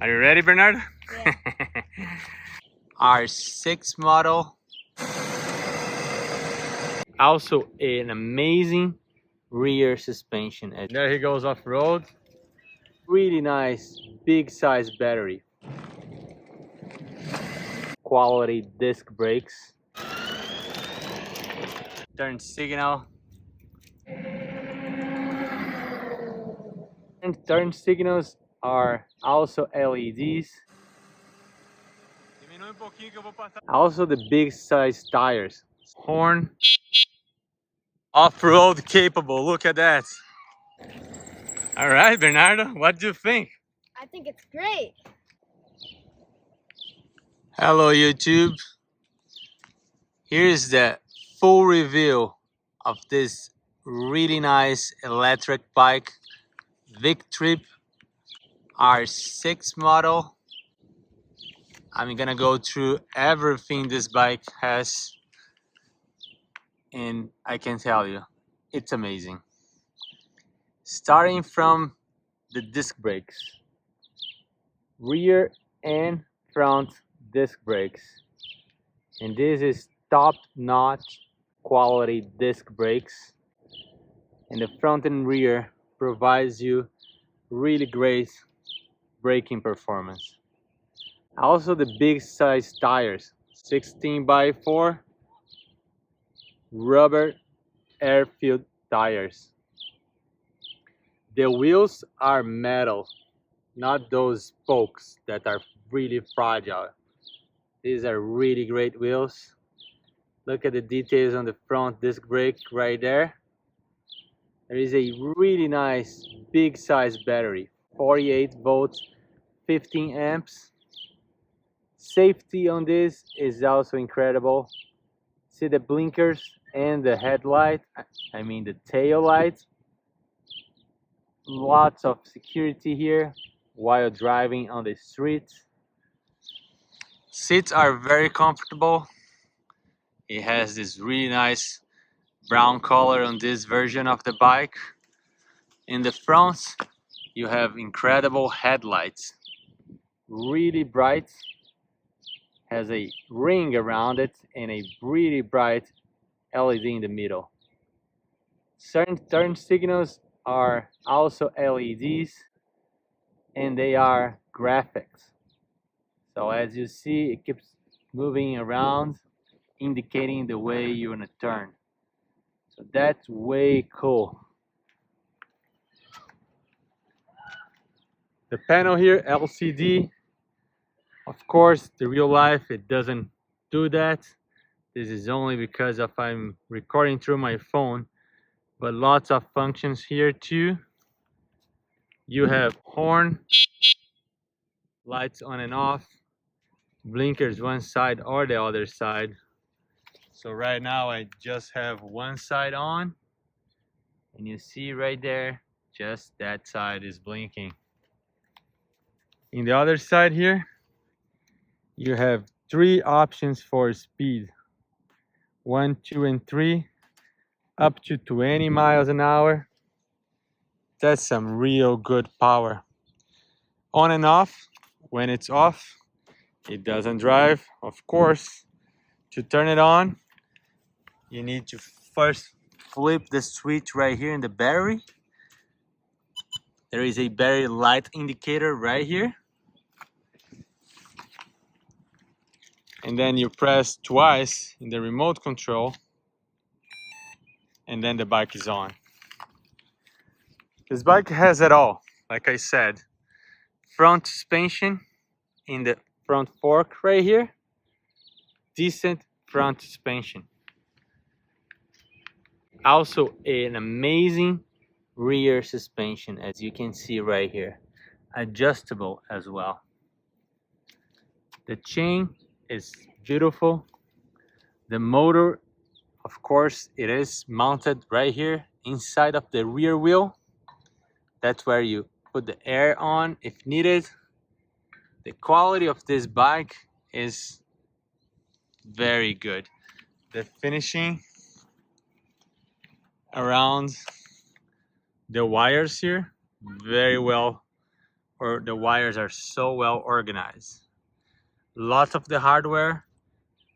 Are you ready, Bernard? Yeah. R6 model. Also an amazing rear suspension. There he goes off-road. Really nice, big size battery. Quality disc brakes. Turn signal. And turn signals are also LEDs. Also the big size tires. Horn. Off-road capable, look at that. All right, Bernardo, what do you think? I think it's great. Hello YouTube. Here's the full review of this really nice electric bike, VICTRIP R6 model. I'm gonna go through everything this bike has, and I can tell you, it's amazing. Starting from the disc brakes, rear and front disc brakes, and this is top-notch quality disc brakes, and the front and rear provides you really great braking performance. Also the big size tires, 16x4 rubber air-filled tires. The wheels are metal, not those spokes that are really fragile. These are really great wheels. Look at the details on the front disc brake right there. There is a really nice big size battery, 48 volts, 15 amps. Safety on this is also incredible. See the blinkers and the headlight, I mean the tail light. Lots of security here while driving on the street. Seats are very comfortable. It has this really nice brown color on this version of the bike. In the front, you have incredible headlights, really bright, has a ring around it and a really bright LED in the middle. Certain turn signals are also LEDs, and they are graphics. So as you see, it keeps moving around, indicating the way you're gonna turn. So that's way cool. The panel here, LCD. Of course, the real life, it doesn't do that. This is only because of I'm recording through my phone, but lots of functions here too. You have horn, lights on and off, blinkers one side or the other side. So right now I just have one side on, and you see right there, just that side is blinking. In the other side here, you have 3 options for speed. 1, 2, and 3, up to 20 miles an hour. That's some real good power. On and off, when it's off, it doesn't drive. Of course, to turn it on, you need to first flip the switch right here in the battery. There is a battery light indicator right here. And then you press twice in the remote control, and then the bike is on. This bike has it all, like I said. Front suspension in the front fork right here. Decent front suspension. Also an amazing rear suspension, as you can see right here. Adjustable as well. The chain is beautiful. The motor, of course, it is mounted right here inside of the rear wheel. That's where you put the air on if needed. The quality of this bike is very good. The finishing around the wires here, very well or the wires are so well organized. Lots of the hardware,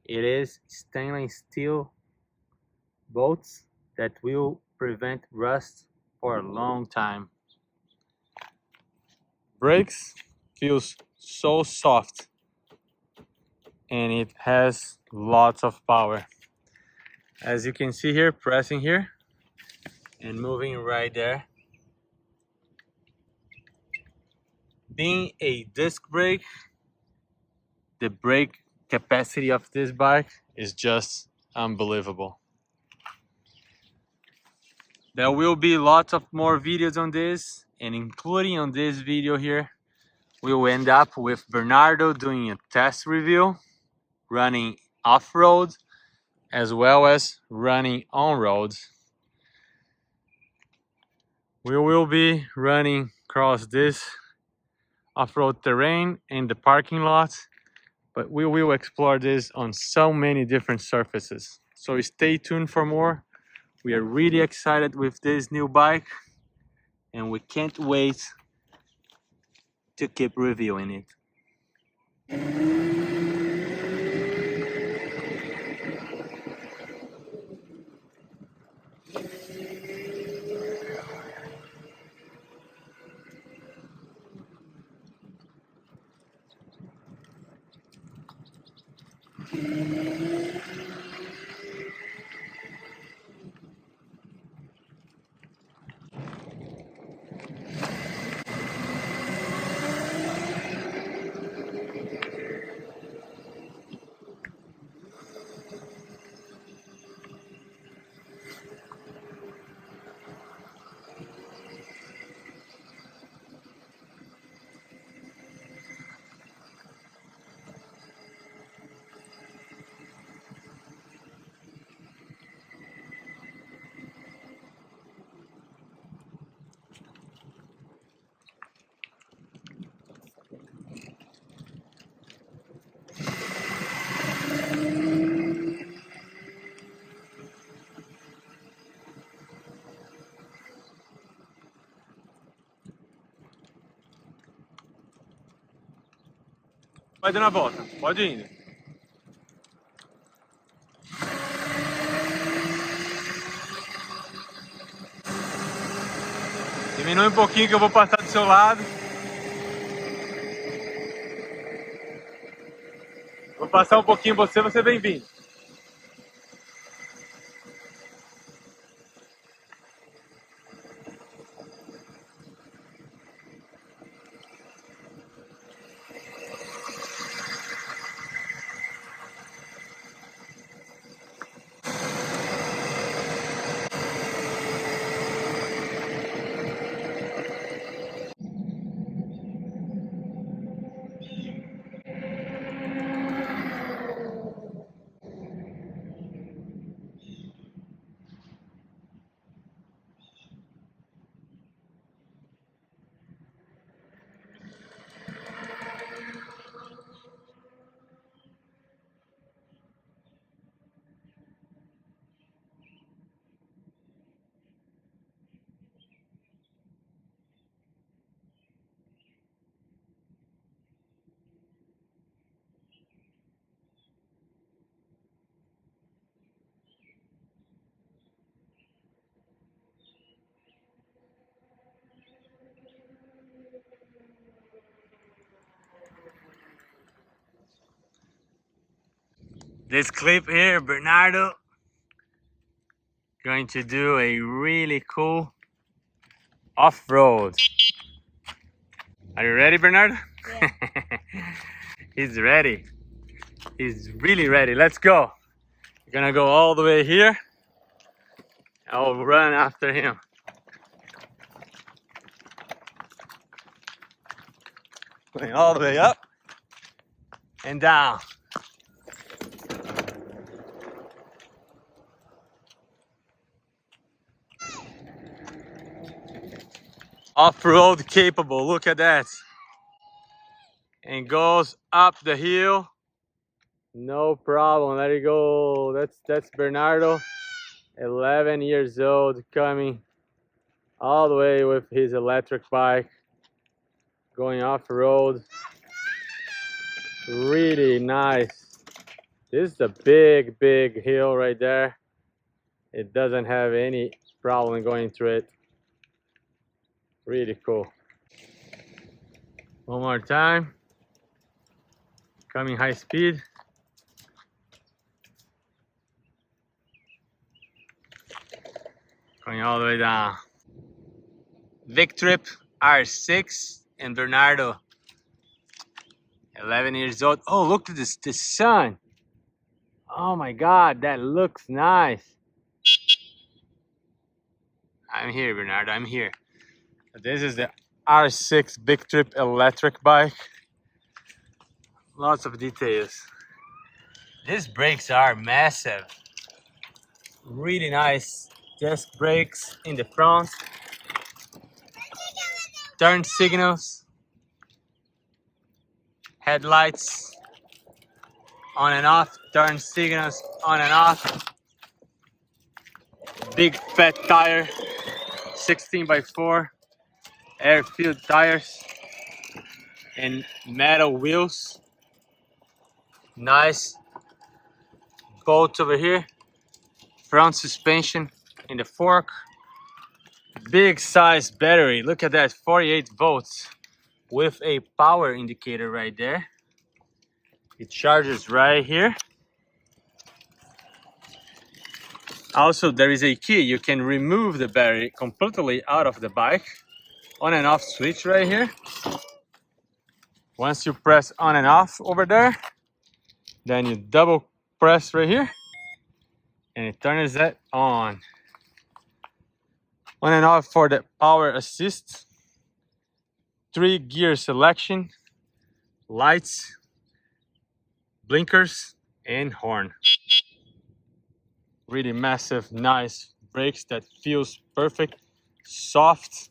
it is stainless steel bolts that will prevent rust for a long time. Brakes feels so soft and it has lots of power. As you can see here, pressing here and moving right there. Being a disc brake, the brake capacity of this bike is just unbelievable. There will be lots of more videos on this, and including on this video here, we will end up with Bernardo doing a test review, running off-road, as well as running on-road. We will be running across this off-road terrain in the parking lot, but we will explore this on so many different surfaces. So stay tuned for more. We are really excited with this new bike and we can't wait to keep reviewing it. Vai dando a volta, pode ir indo. Diminui um pouquinho que eu vou passar do seu lado. Vou passar um pouquinho você é bem-vindo. This clip here, Bernardo going to do a really cool off-road. Are you ready, Bernardo? Yeah. He's ready. He's really ready. Let's go. We're gonna go all the way here. I'll run after him. Going all the way up and down. Off-road capable, look at that. And goes up the hill. No problem, let it go. That's Bernardo, 11 years old, coming all the way with his electric bike. going off-road. Really nice. This is a big hill right there. It doesn't have any problem going through it. Really cool. One more time. Coming high speed. Going all the way down. VICTRIP R6 and Bernardo, 11 years old. Oh, look at this, the sun. Oh my God, that looks nice. I'm here, Bernardo, I'm here. This is the R6 VICTRIP electric bike. Lots of details. These brakes are massive. Really nice disc brakes in the front. Turn signals. Headlights on and off. Turn signals on and off. Big fat tire. 16x4. Air-filled tires. And metal wheels. Nice bolts over here. Front suspension in the fork. Big size battery. Look at that, 48 volts with a power indicator right there. It charges right here. Also, there is a key. You can remove the battery completely out of the bike. On and off switch right here. Once you press on and off over there, then you double press right here and it turns that on. On and off for the power assist. 3 gear selection, lights, blinkers, and horn. Really massive, nice brakes that feels perfect. Soft.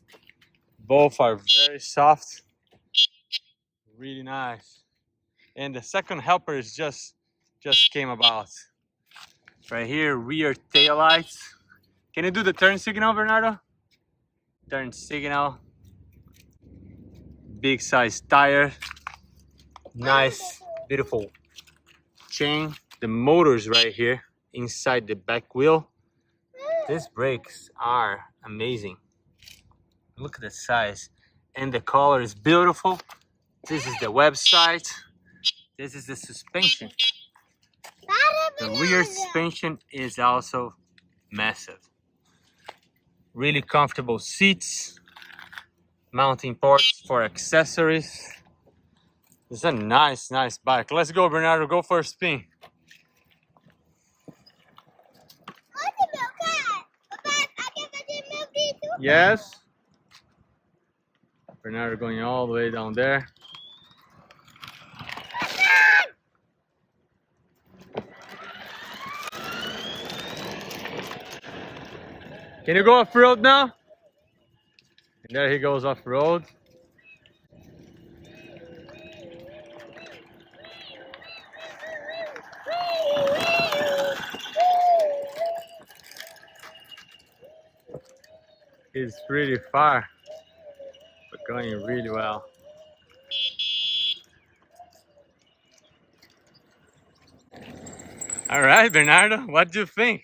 Both are very soft. Really nice. And the second helper is just came about. Right here, rear tail lights. Can you do the turn signal, Bernardo? Turn signal. Big size tire. Nice, beautiful chain. The motor's right here inside the back wheel. These brakes are amazing. Look at the size. And the color is beautiful. This is the website. This is the suspension. The rear suspension is also massive. Really comfortable seats. Mounting ports for accessories. It's a nice bike. Let's go, Bernardo. Go for a spin. Yes. Bernardo going all the way down there. Can you go off-road now? And there he goes off-road. It's pretty far, but going really well. All right, Bernardo, what do you think?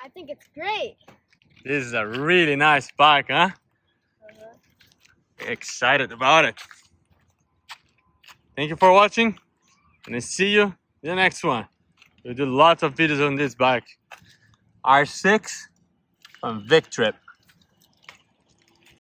I think it's great. This is a really nice bike, huh? Excited about it. Thank you for watching, and I see you in the next one. We'll do lots of videos on this bike. R6 on VICTRIP.